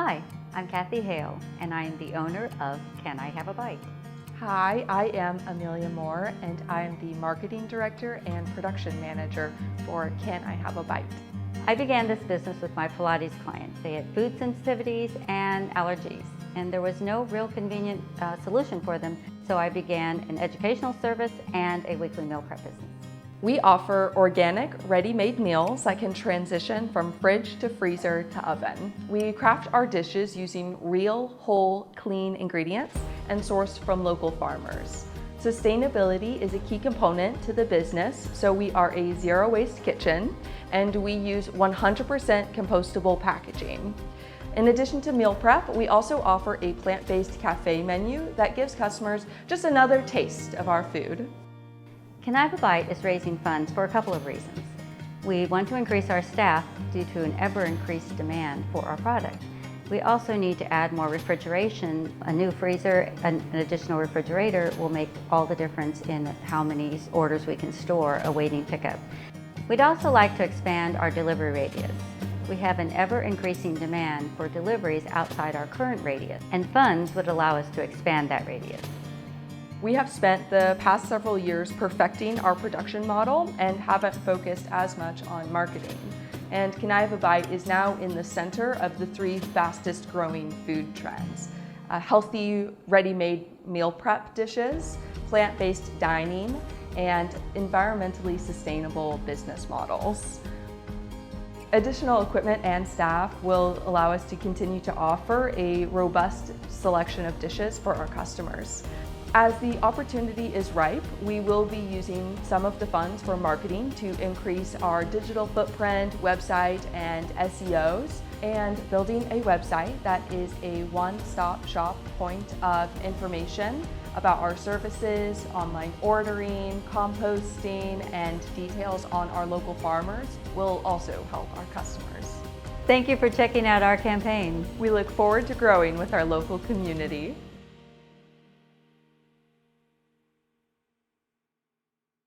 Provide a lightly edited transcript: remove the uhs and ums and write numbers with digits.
Hi, I'm Kathy Hale, and I am the owner of Can I Have a Bite? Hi, I am Amelia Moore, and I am the Marketing Director and Production Manager for Can I Have a Bite? I began this business with my Pilates clients. They had food sensitivities and allergies, and there was no real convenient solution for them, so I began an educational service and a weekly meal prep business. We offer organic, ready-made meals that can transition from fridge to freezer to oven. We craft our dishes using real, whole, clean ingredients and sourced from local farmers. Sustainability is a key component to the business, so we are a zero-waste kitchen, and we use 100% compostable packaging. In addition to meal prep, we also offer a plant-based cafe menu that gives customers just another taste of our food. Can I Have a Bite is raising funds for a couple of reasons. We want to increase our staff due to an ever-increased demand for our product. We also need to add more refrigeration. A new freezer, an additional refrigerator will make all the difference in how many orders we can store awaiting pickup. We'd also like to expand our delivery radius. We have an ever-increasing demand for deliveries outside our current radius, and funds would allow us to expand that radius. We have spent the past several years perfecting our production model and haven't focused as much on marketing. And Can I Have a Bite is now in the center of the 3 fastest growing food trends: healthy, ready-made meal prep dishes, plant-based dining, and environmentally sustainable business models. Additional equipment and staff will allow us to continue to offer a robust selection of dishes for our customers. As the opportunity is ripe, we will be using some of the funds for marketing to increase our digital footprint, website, and SEOs, and building a website that is a one-stop shop point of information about our services, online ordering, composting, and details on our local farmers will also help our customers. Thank you for checking out our campaign. We look forward to growing with our local community.